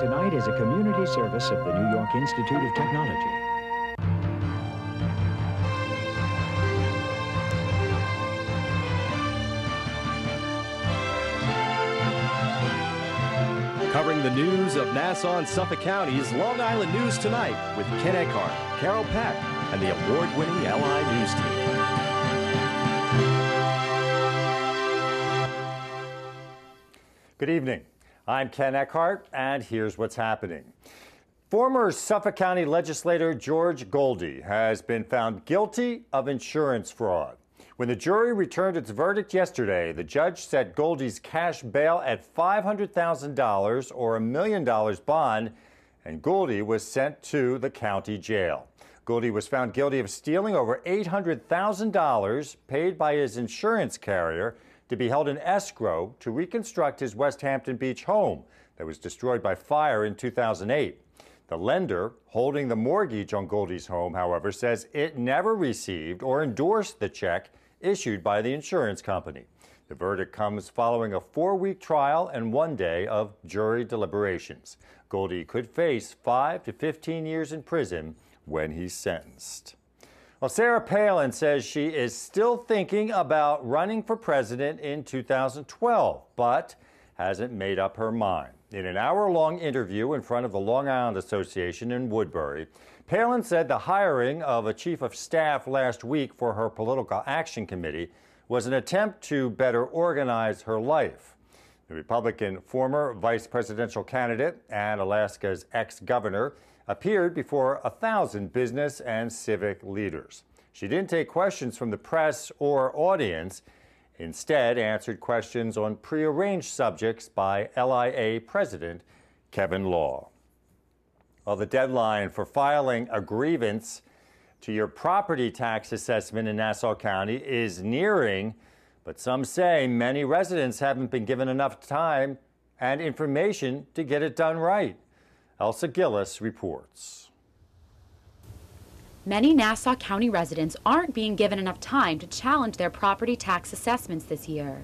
Tonight is a community service of the New York Institute of Technology. Covering the news of Nassau and Suffolk County's Long Island News Tonight with Ken Eckhart, Carol Peck, and the award-winning LI News team. Good evening. I'm Ken Eckhart, and here's what's happening. Former Suffolk County legislator George Goldie has been found guilty of insurance fraud. When the jury returned its verdict yesterday, the judge set Goldie's cash bail at $500,000 or $1 million bond, and Goldie was sent to the county jail. Goldie was found guilty of stealing over $800,000 paid by his insurance carrier to be held in escrow to reconstruct his West Hampton Beach home that was destroyed by fire in 2008. The lender holding the mortgage on Goldie's home, however, says it never received or endorsed the check issued by the insurance company. The verdict comes following a 4-week trial and 1 day of jury deliberations. Goldie could face 5 to 15 years in prison when he's sentenced. Well, Sarah Palin says she is still thinking about running for president in 2012, but hasn't made up her mind. In an hour-long interview in front of the Long Island Association in Woodbury, Palin said the hiring of a chief of staff last week for her political action committee was an attempt to better organize her life. The Republican former vice presidential candidate and Alaska's ex-governor appeared before 1,000 business and civic leaders. She didn't take questions from the press or audience, instead answered questions on prearranged subjects by LIA President Kevin Law. Well, the deadline for filing a grievance to your property tax assessment in Nassau County is nearing, but some say many residents haven't been given enough time and information to get it done right. Elsa Gillis reports. Many Nassau County residents aren't being given enough time to challenge their property tax assessments this year.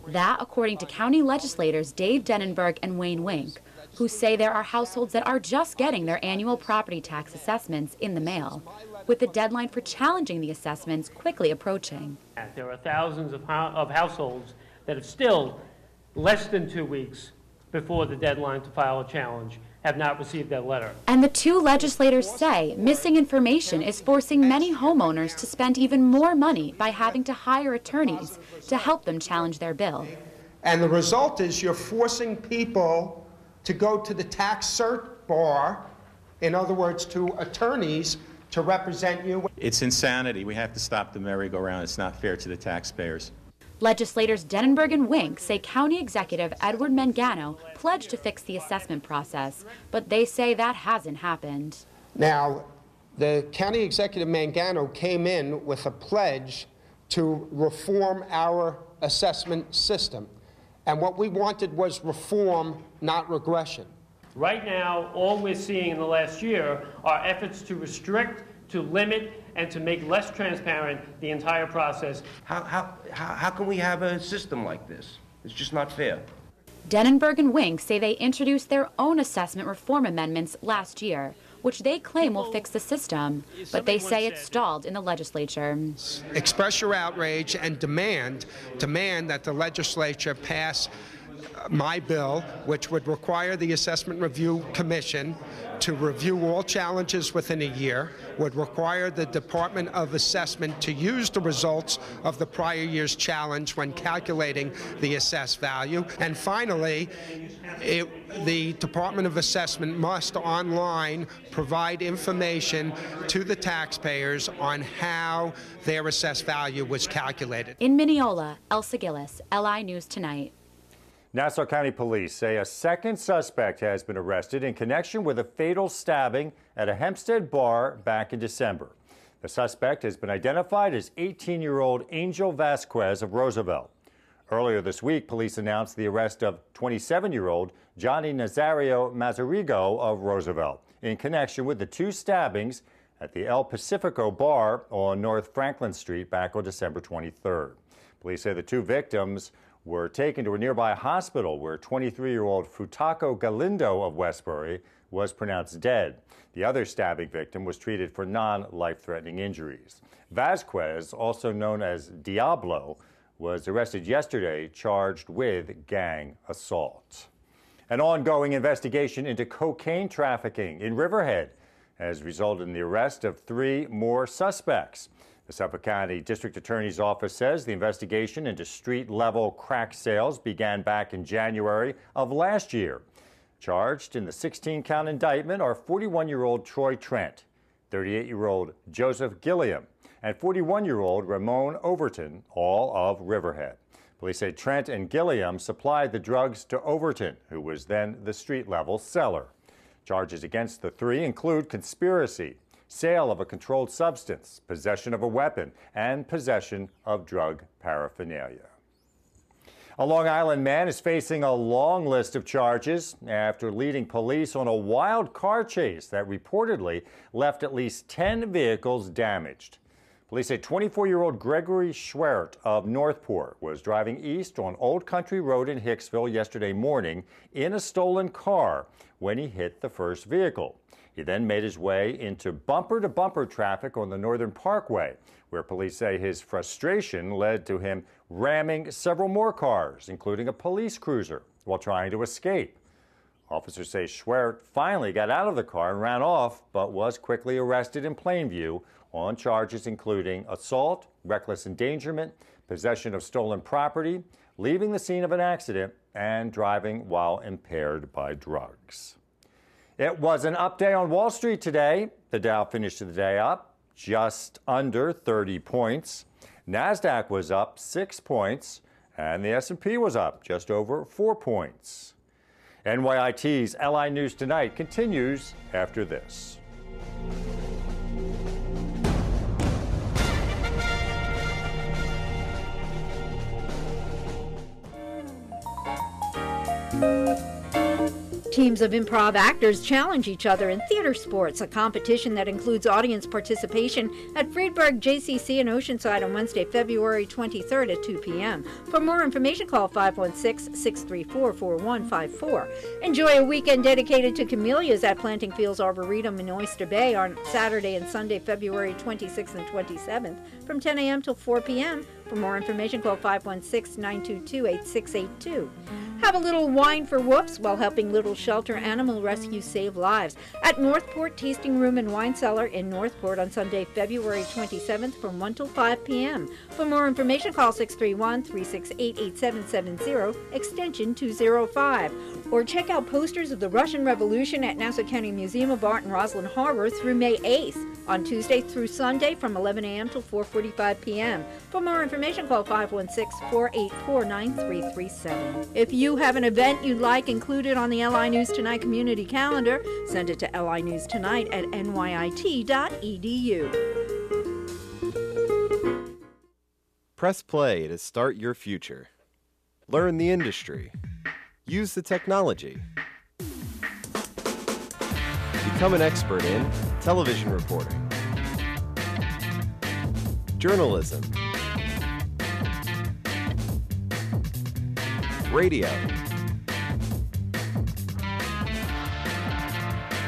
That, according to county legislators Dave Denenberg and Wayne Wink, who say there are households that are just getting their annual property tax assessments in the mail, with the deadline for challenging the assessments quickly approaching. There are thousands of households that have still less than 2 weeks before the deadline to file a challenge have not received that letter. And the two legislators say missing information is forcing many homeowners to spend even more money by having to hire attorneys to help them challenge their bill. And the result is you're forcing people to go to the tax cert bar, in other words, to attorneys to represent you. It's insanity. We have to stop the merry-go-round. It's not fair to the taxpayers. Legislators Denenberg and Wink say County Executive Edward Mangano pledged to fix the assessment process, but they say that hasn't happened. Now, the County Executive Mangano came in with a pledge to reform our assessment system. And what we wanted was reform, not regression. Right now, all we're seeing in the last year are efforts to restrict, to limit, and to make less transparent the entire process. How can we have a system like this? It's just not fair. Denenberg and Wink say they introduced their own assessment reform amendments last year, which they claim will fix the system, but they say it's stalled in the legislature. Express your outrage and demand that the legislature pass my bill, which would require the Assessment Review Commission to review all challenges within a year, would require the Department of Assessment to use the results of the prior year's challenge when calculating the assessed value. And finally, the Department of Assessment must online provide information to the taxpayers on how their assessed value was calculated. In Mineola, Elsa Gillis, LI News Tonight. Nassau County Police say a second suspect has been arrested in connection with a fatal stabbing at a Hempstead bar back in December. The suspect has been identified as 18-year-old Angel Vasquez of Roosevelt. Earlier this week, police announced the arrest of 27-year-old Johnny Nazario Mazarigo of Roosevelt in connection with the two stabbings at the El Pacifico bar on North Franklin Street back on December 23rd. Police say the two victims were taken to a nearby hospital where 23-year-old Futako Galindo of Westbury was pronounced dead. The other stabbing victim was treated for non-life-threatening injuries. Vasquez, also known as Diablo, was arrested yesterday, charged with gang assault. An ongoing investigation into cocaine trafficking in Riverhead has resulted in the arrest of 3 more suspects. The Suffolk County District Attorney's Office says the investigation into street-level crack sales began back in January of last year. Charged in the 16-count indictment are 41-year-old Troy Trent, 38-year-old Joseph Gilliam, and 41-year-old Ramon Overton, all of Riverhead. Police say Trent and Gilliam supplied the drugs to Overton, who was then the street-level seller. Charges against the 3 include conspiracy, sale of a controlled substance, possession of a weapon, and possession of drug paraphernalia. A Long Island man is facing a long list of charges after leading police on a wild car chase that reportedly left at least 10 vehicles damaged. Police say 24-year-old Gregory Schwert of Northport was driving east on Old Country Road in Hicksville yesterday morning in a stolen car when he hit the first vehicle. He then made his way into bumper-to-bumper traffic on the Northern Parkway, where police say his frustration led to him ramming several more cars, including a police cruiser, while trying to escape. Officers say Schwert finally got out of the car and ran off, but was quickly arrested in Plainview on charges including assault, reckless endangerment, possession of stolen property, leaving the scene of an accident, and driving while impaired by drugs. It was an up day on Wall Street today. The Dow finished the day up just under 30 points. NASDAQ was up 6 points, and the S&P was up just over 4 points. NYIT's LI News Tonight continues after this. Teams of improv actors challenge each other in theater sports, a competition that includes audience participation at Friedberg JCC in Oceanside on Wednesday, February 23rd at 2 p.m. For more information, call 516-634-4154. Enjoy a weekend dedicated to camellias at Planting Fields Arboretum in Oyster Bay on Saturday and Sunday, February 26th and 27th from 10 a.m. till 4 p.m. For more information, call 516-922-8682. Have a little wine for whoops while helping Little Shelter Animal Rescue save lives at Northport Tasting Room and Wine Cellar in Northport on Sunday, February 27th from 1 till 5 p.m. For more information, call 631-368-8770, extension 205. Or check out posters of the Russian Revolution at Nassau County Museum of Art in Roslyn Harbor through May 8th on Tuesday through Sunday from 11 a.m. till 4:45 p.m. For more information, call 516-484-9337. If you have an event you'd like included on the LI News Tonight community calendar, send it to linewstonight@nyitt.edu. Press play to start your future. Learn the industry. Use the technology. Become an expert in television reporting, journalism, radio,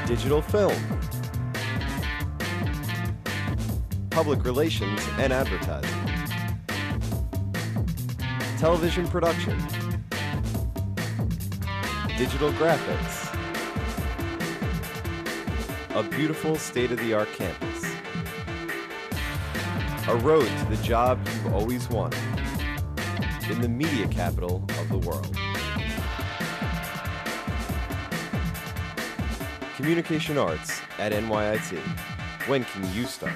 digital film, public relations and advertising, television production, digital graphics, a beautiful state-of-the-art campus, a road to the job you've always wanted, in the media capital of the world. Communication Arts at NYIT. When can you start?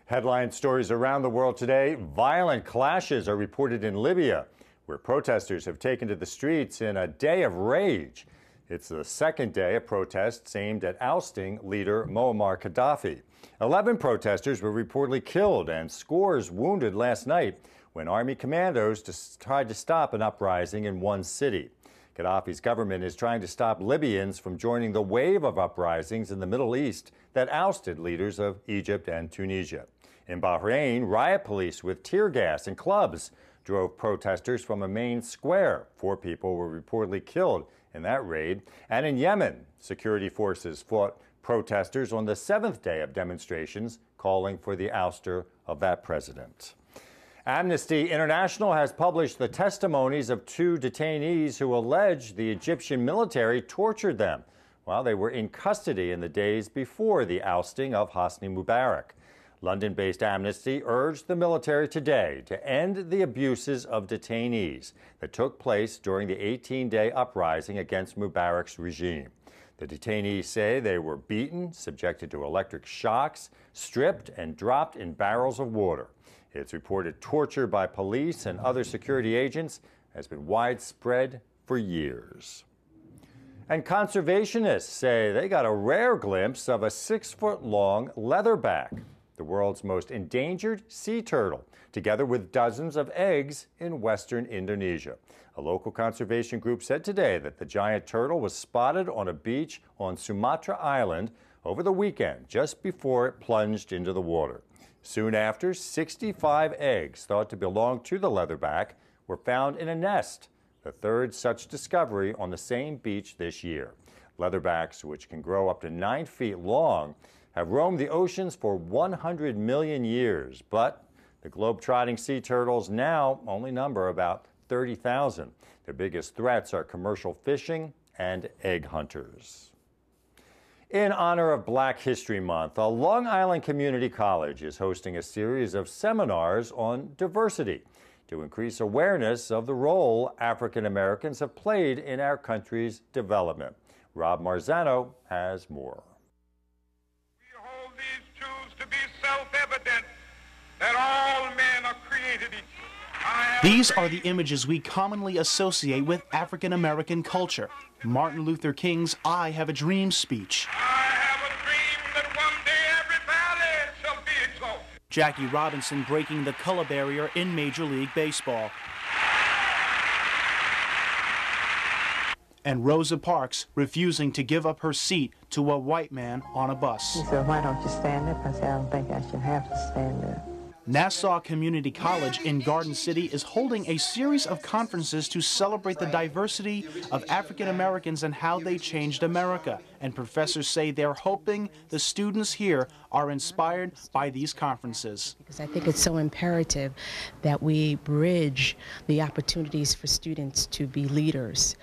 Headline stories around the world today. Violent clashes are reported in Libya, where protesters have taken to the streets in a day of rage. It's the second day of protests aimed at ousting leader Muammar Gaddafi. 11 protesters were reportedly killed and scores wounded last night when army commandos tried to stop an uprising in one city. Gaddafi's government is trying to stop Libyans from joining the wave of uprisings in the Middle East that ousted leaders of Egypt and Tunisia. In Bahrain, riot police with tear gas and clubs drove protesters from a main square. 4 people were reportedly killed in that raid. And in Yemen, security forces fought protesters on the 7th day of demonstrations calling for the ouster of that president. Amnesty International has published the testimonies of 2 detainees who allege the Egyptian military tortured them while they were in custody in the days before the ousting of Hosni Mubarak. London-based Amnesty urged the military today to end the abuses of detainees that took place during the 18-day uprising against Mubarak's regime. The detainees say they were beaten, subjected to electric shocks, stripped, and dropped in barrels of water. It's reported torture by police and other security agents has been widespread for years. And conservationists say they got a rare glimpse of a 6-foot-long leatherback, the world's most endangered sea turtle, together with dozens of eggs in western Indonesia. A local conservation group said today that the giant turtle was spotted on a beach on Sumatra Island over the weekend, just before it plunged into the water. Soon after, 65 eggs thought to belong to the leatherback were found in a nest, the 3rd such discovery on the same beach this year. Leatherbacks, which can grow up to 9 feet long, have roamed the oceans for 100 million years, but the globe-trotting sea turtles now only number about 30,000. Their biggest threats are commercial fishing and egg hunters. In honor of Black History Month, a Long Island community college is hosting a series of seminars on diversity to increase awareness of the role African Americans have played in our country's development. Rob Marzano has more. We hold these truths to be self-evident, that all men are created equal. These are the images we commonly associate with African American culture. Martin Luther King's I Have a Dream speech. I have a dream that one day every valley shall be exalted. Jackie Robinson breaking the color barrier in Major League Baseball. And Rosa Parks refusing to give up her seat to a white man on a bus. He said, "Why don't you stand up?" I said, "I don't think I should have to stand up." Nassau Community College in Garden City is holding a series of conferences to celebrate the diversity of African Americans and how they changed America. And professors say they're hoping the students here are inspired by these conferences. Because I think it's so imperative that we bridge the opportunities for students to be leaders,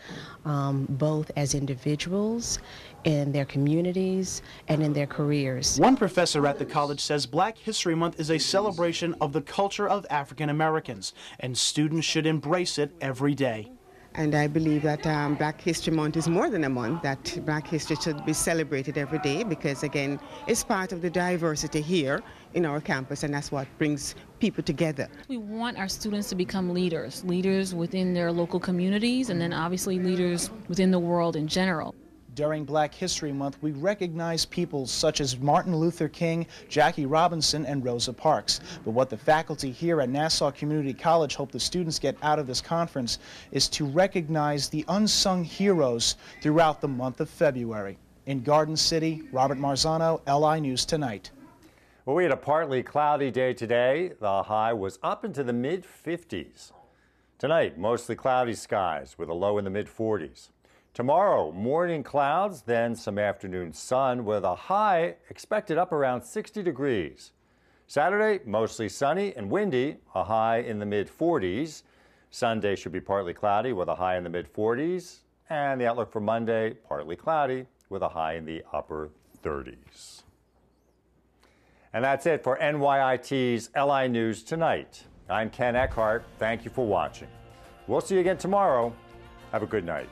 both as individuals, in their communities, and in their careers. One professor at the college says Black History Month is a celebration of the culture of African Americans, and students should embrace it every day. And I believe that Black History Month is more than a month, that Black history should be celebrated every day because, again, it's part of the diversity here in our campus, and that's what brings people together. We want our students to become leaders, leaders within their local communities, and then obviously leaders within the world in general. During Black History Month, we recognize people such as Martin Luther King, Jackie Robinson, and Rosa Parks. But what the faculty here at Nassau Community College hope the students get out of this conference is to recognize the unsung heroes throughout the month of February. In Garden City, Robert Marzano, LI News Tonight. Well, we had a partly cloudy day today. The high was up into the mid-50s. Tonight, mostly cloudy skies with a low in the mid-40s. Tomorrow, morning clouds, then some afternoon sun with a high expected up around 60 degrees. Saturday, mostly sunny and windy, a high in the mid-40s. Sunday should be partly cloudy with a high in the mid-40s. And the outlook for Monday, partly cloudy with a high in the upper 30s. And that's it for NYIT's LI News Tonight. I'm Ken Eckhart. Thank you for watching. We'll see you again tomorrow. Have a good night.